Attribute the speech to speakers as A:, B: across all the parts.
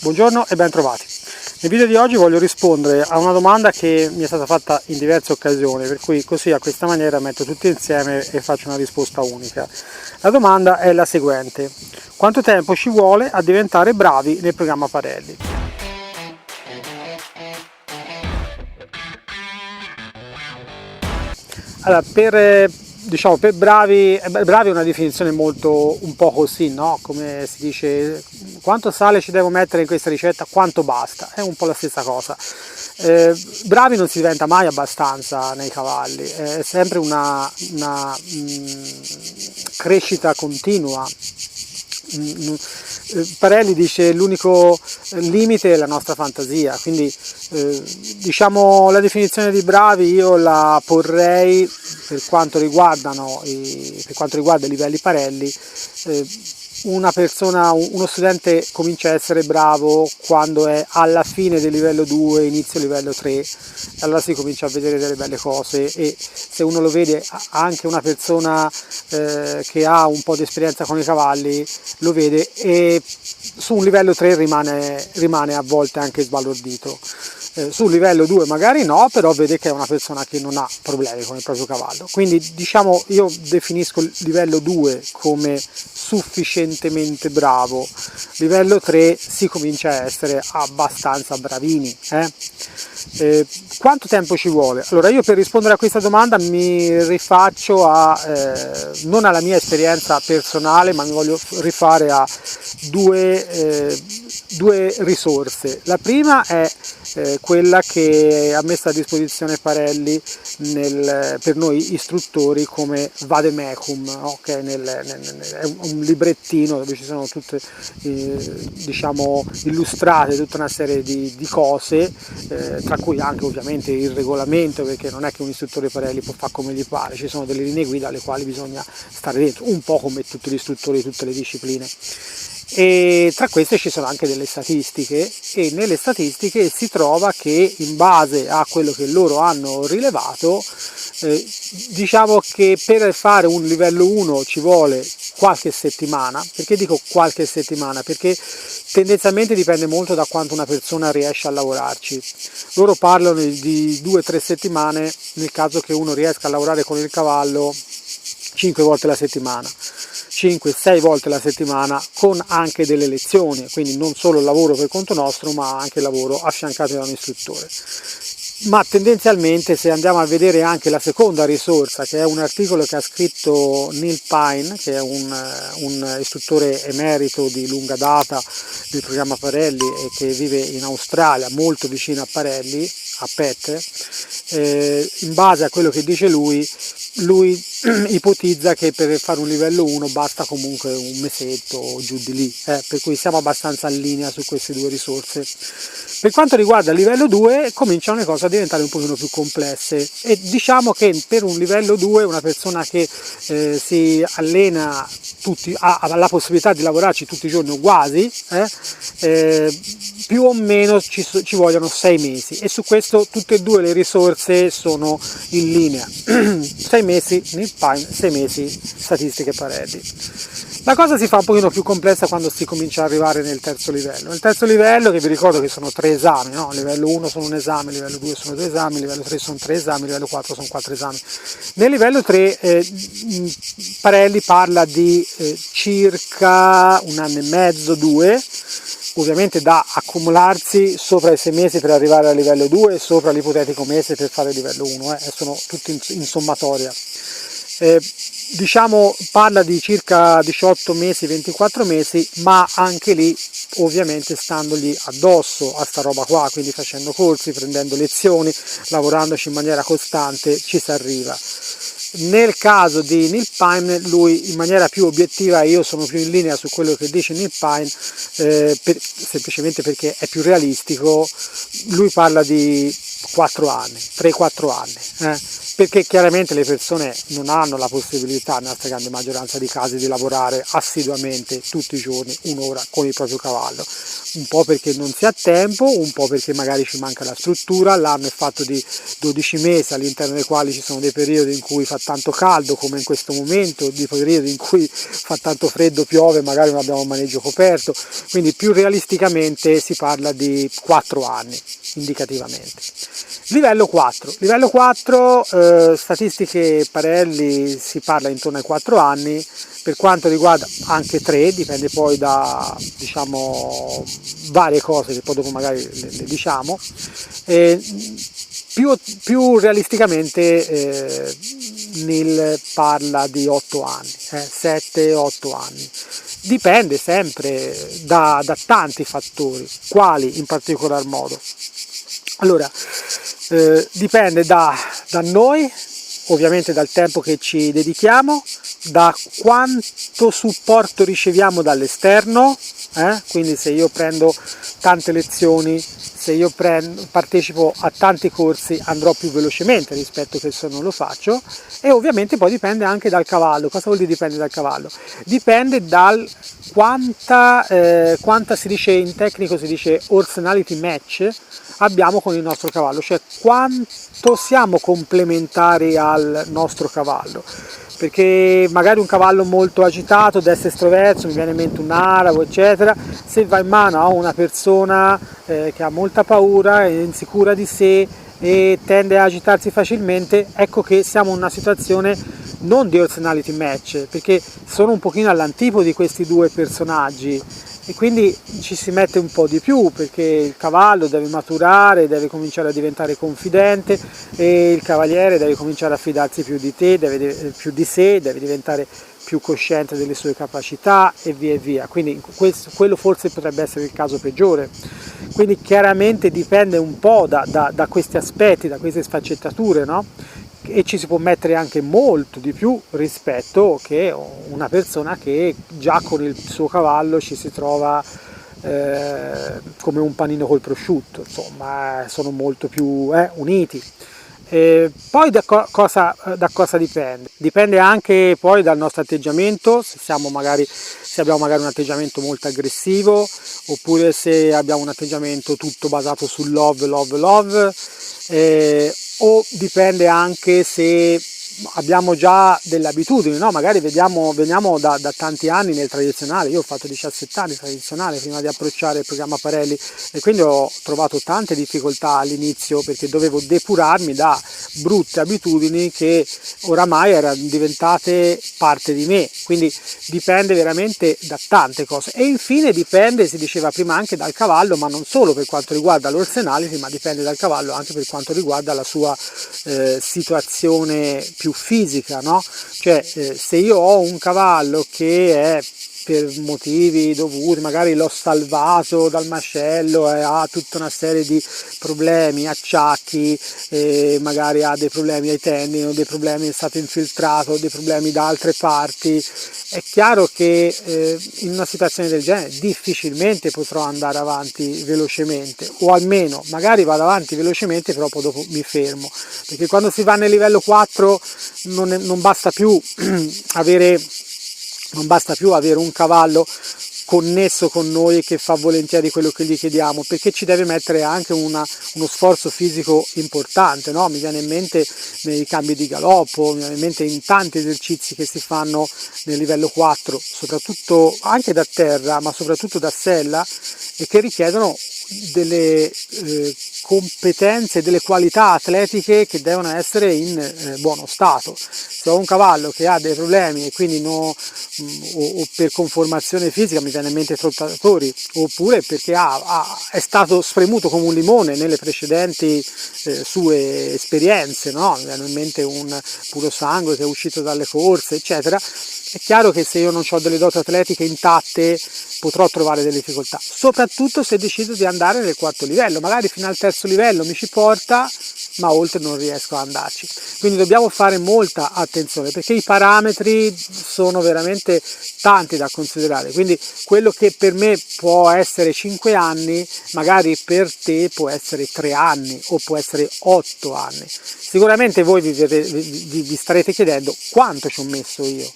A: Buongiorno e ben trovati. Nel video di oggi voglio rispondere a una domanda che mi è stata fatta in diverse occasioni, per cui così a questa maniera metto tutti insieme e faccio una risposta unica. La domanda è la seguente: quanto tempo ci vuole a diventare bravi nel programma Parelli? Allora, per bravi è una definizione un po' così, no? Come si dice, quanto sale ci devo mettere in questa ricetta, quanto basta, è un po' la stessa cosa. Bravi non si diventa mai abbastanza nei cavalli, è sempre una crescita continua. Parelli dice l'unico limite è la nostra fantasia, quindi la definizione di bravi io la porrei per quanto riguarda i livelli Parelli. Uno studente comincia a essere bravo quando è alla fine del livello 2, inizio livello 3, allora si comincia a vedere delle belle cose, e se uno lo vede, anche una persona che ha un po' di esperienza con i cavalli lo vede, e su un livello 3 rimane a volte anche sbalordito. Sul livello 2 magari no, però vede che è una persona che non ha problemi con il proprio cavallo. Quindi io definisco il livello 2 come sufficientemente bravo, livello 3 si comincia a essere abbastanza bravini. Quanto tempo ci vuole? Allora, io per rispondere a questa domanda mi rifaccio non alla mia esperienza personale, ma mi voglio rifare a due risorse. La prima è quella che ha messo a disposizione Parelli per noi istruttori come vademecum, no? Che è un librettino dove ci sono tutte illustrate tutta una serie di cose, tra cui anche ovviamente il regolamento, perché non è che un istruttore Parelli può fare come gli pare, ci sono delle linee guida alle quali bisogna stare dentro, un po' come tutti gli istruttori di tutte le discipline. E tra queste ci sono anche delle statistiche, e nelle statistiche si trova che in base a quello che loro hanno rilevato, diciamo che per fare un livello 1 ci vuole qualche settimana. Perché dico qualche settimana? Perché tendenzialmente dipende molto da quanto una persona riesce a lavorarci. Loro parlano di 2-3 settimane nel caso che uno riesca a lavorare con il cavallo 5 volte la settimana, 5-6 volte la settimana, con anche delle lezioni, quindi non solo il lavoro per conto nostro, ma anche il lavoro affiancato da un istruttore. Ma tendenzialmente, se andiamo a vedere anche la seconda risorsa, che è un articolo che ha scritto Neil Pine, che è un istruttore emerito di lunga data del programma Parelli e che vive in Australia, molto vicino a Parelli, a Pet, in base a quello che dice lui ipotizza che per fare un livello 1 basta comunque un mesetto o giù di lì, per cui siamo abbastanza in linea su queste due risorse. Per quanto riguarda il livello 2 cominciano le cose a diventare un pochino più complesse, e diciamo che per un livello 2 una persona che si allena ha la possibilità di lavorarci tutti i giorni o quasi, più o meno ci vogliono 6 mesi, e su questo tutte e due le risorse sono in linea. 6 mesi Neil Pine, 6 mesi statistiche Parelli. La cosa si fa un pochino più complessa quando si comincia ad arrivare nel terzo livello. Nel terzo livello, che vi ricordo che sono 3 esami, no? Livello 1 sono un esame, livello 2 sono 2 esami, livello 3 sono 3 esami, livello 4 sono 4 esami. Nel livello 3 Parelli parla di circa 1 anno e mezzo, 2, ovviamente da accumularsi sopra i 6 mesi per arrivare al livello 2 e sopra l'ipotetico mese per fare il livello 1, sono tutti in sommatoria. Parla di circa 18 mesi, 24 mesi, ma anche lì ovviamente standogli addosso a sta roba qua, quindi facendo corsi, prendendo lezioni, lavorandoci in maniera costante, ci si arriva. Nel caso di Neil Pine, lui in maniera più obiettiva, io sono più in linea su quello che dice Neil Pine, semplicemente perché è più realistico, lui parla di 4 anni, 3-4 anni. perché chiaramente le persone non hanno la possibilità, nella stragrande maggioranza dei casi, di lavorare assiduamente tutti i giorni un'ora con il proprio cavallo, un po' perché non si ha tempo, un po' perché magari ci manca la struttura, l'anno è fatto di 12 mesi all'interno dei quali ci sono dei periodi in cui fa tanto caldo come in questo momento, dei periodi in cui fa tanto freddo, piove, magari non abbiamo un maneggio coperto, quindi più realisticamente si parla di 4 anni indicativamente. Livello 4, statistiche Parelli, si parla intorno ai 4 anni, per quanto riguarda anche 3, dipende poi da, diciamo, varie cose che poi dopo magari le diciamo, più realisticamente Nil parla di 8 anni, 7-8 anni. Dipende sempre da tanti fattori, quali in particolar modo? Allora, dipende da noi, ovviamente dal tempo che ci dedichiamo, da quanto supporto riceviamo dall'esterno, quindi se io prendo tante lezioni, se io partecipo a tanti corsi, andrò più velocemente rispetto che se non lo faccio, e ovviamente poi dipende anche dal cavallo. Cosa vuol dire dipende dal cavallo? Dipende dal quanta si dice in tecnico, si dice horsenality match abbiamo con il nostro cavallo, cioè quanto siamo complementari al nostro cavallo, perché magari un cavallo molto agitato, destro estroverso, mi viene in mente un arabo eccetera, se va in mano a una persona che ha molta paura, è insicura di sé e tende a agitarsi facilmente, ecco che siamo in una situazione non di personality match, perché sono un pochino all'antipodi questi due personaggi, e quindi ci si mette un po' di più, perché il cavallo deve maturare, deve cominciare a diventare confidente, e il cavaliere deve cominciare a fidarsi più di te, più di sé, deve diventare più cosciente delle sue capacità e via e via. Quindi quello forse potrebbe essere il caso peggiore. Quindi chiaramente dipende un po' da questi aspetti, da queste sfaccettature, no? E ci si può mettere anche molto di più rispetto che una persona che già con il suo cavallo ci si trova come un panino col prosciutto, insomma, sono molto più uniti. Poi da cosa dipende? Dipende anche poi dal nostro atteggiamento, se abbiamo magari un atteggiamento molto aggressivo, oppure se abbiamo un atteggiamento tutto basato sul love, o dipende anche se abbiamo già delle abitudini, no? Magari veniamo da tanti anni nel tradizionale. Io ho fatto 17 anni tradizionale prima di approcciare il programma Parelli, e quindi ho trovato tante difficoltà all'inizio, perché dovevo depurarmi da brutte abitudini che oramai erano diventate parte di me. Quindi dipende veramente da tante cose, e infine dipende, si diceva prima, anche dal cavallo, ma non solo per quanto riguarda l'orsenality, ma dipende dal cavallo anche per quanto riguarda la sua situazione più fisica, no? Cioè se io ho un cavallo che è, per motivi dovuti, magari l'ho salvato dal macello e ha tutta una serie di problemi, acciacchi, magari ha dei problemi ai tendini, o dei problemi, è stato infiltrato, dei problemi da altre parti, è chiaro che in una situazione del genere difficilmente potrò andare avanti velocemente, o almeno magari vado avanti velocemente, però poi dopo mi fermo, perché quando si va nel livello 4 non basta più avere un cavallo connesso con noi che fa volentieri quello che gli chiediamo, perché ci deve mettere anche uno sforzo fisico importante, no? Mi viene in mente nei cambi di galoppo, mi viene in mente in tanti esercizi che si fanno nel livello 4, soprattutto anche da terra, ma soprattutto da sella, e che richiedono delle competenze, delle qualità atletiche che devono essere in buono stato. Se ho un cavallo che ha dei problemi e quindi o per conformazione fisica, mi viene in mente i trottatori, oppure perché è stato spremuto come un limone nelle precedenti sue esperienze, no? Mi viene in mente un puro sangue che è uscito dalle corse, eccetera. È chiaro che se io non ho delle doti atletiche intatte potrò trovare delle difficoltà, soprattutto se decido di andare nel quarto livello. Magari fino al terzo livello mi ci porta, ma oltre non riesco ad andarci. Quindi dobbiamo fare molta attenzione, perché i parametri sono veramente tanti da considerare, quindi quello che per me può essere 5 anni, magari per te può essere 3 anni o può essere 8 anni. Sicuramente voi vi starete chiedendo quanto ci ho messo io,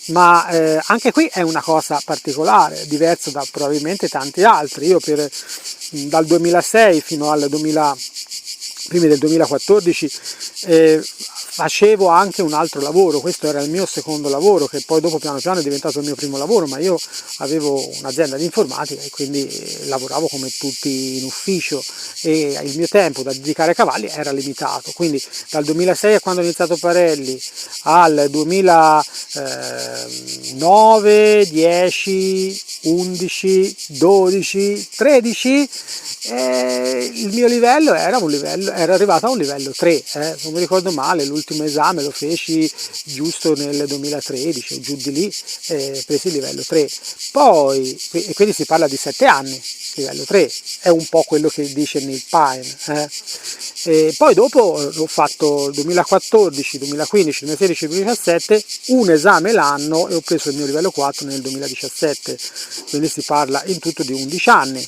A: ma anche qui è una cosa particolare, diverso da probabilmente tanti altri. Io dal 2006 fino al primi del 2014 facevo anche un altro lavoro, questo era il mio secondo lavoro, che poi dopo piano piano è diventato il mio primo lavoro, ma io avevo un'azienda di informatica e quindi lavoravo come tutti in ufficio e il mio tempo da dedicare ai cavalli era limitato, quindi dal 2006 a quando ho iniziato Parelli al 2009, 10, 11, 12, 13 il mio livello era arrivato a un livello 3, non mi ricordo male, l'ultimo esame lo feci giusto nel 2013, giù di lì, presi il livello 3, poi, e quindi si parla di 7 anni, livello 3, è un po' quello che dice Neil Pine. E poi dopo ho fatto 2014, 2015, 2016, 2017 un esame l'anno e ho preso il mio livello 4 nel 2017, quindi si parla in tutto di 11 anni,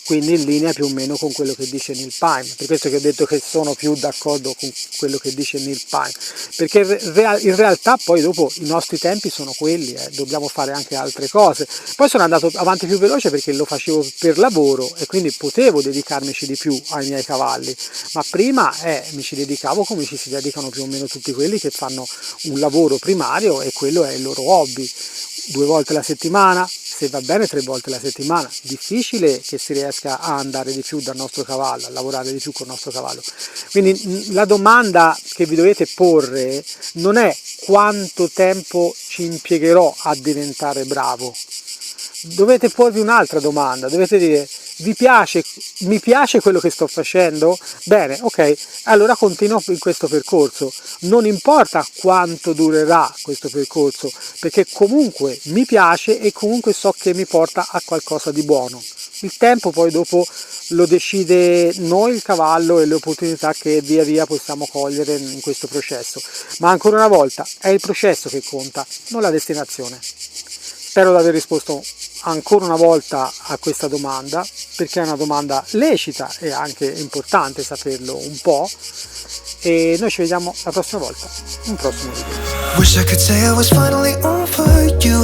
A: quindi in linea più o meno con quello che dice Neil Pine. Per questo che ho detto che sono più d'accordo con quello che dice Neil Pine, perché in realtà poi dopo i nostri tempi sono quelli, dobbiamo fare anche altre cose. Poi sono andato avanti più veloce perché lo facevo per lavoro e quindi potevo dedicarmici di più ai miei cavalli, ma prima mi ci dedicavo come ci si dedicano più o meno tutti quelli che fanno un lavoro primario e quello è il loro hobby, 2 volte la settimana, se va bene 3 volte la settimana. Difficile che si riesca a andare di più dal nostro cavallo, a lavorare di più con il nostro cavallo. Quindi la domanda che vi dovete porre non è quanto tempo ci impiegherò a diventare bravo, dovete porvi un'altra domanda, dovete dire: mi piace quello che sto facendo? Bene, ok, allora continuo in questo percorso, non importa quanto durerà questo percorso, perché comunque mi piace e comunque so che mi porta a qualcosa di buono. Il tempo poi dopo lo decide noi, il cavallo, e le opportunità che via via possiamo cogliere in questo processo, ma ancora una volta è il processo che conta, non la destinazione. Spero di aver risposto ancora una volta a questa domanda, perché è una domanda lecita e anche importante saperlo un po', e noi ci vediamo la prossima volta, un prossimo video. Wish I could say I was finally over you,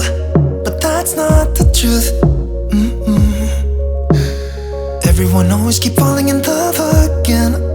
A: but that's not the truth. Everyone always keep falling in love again.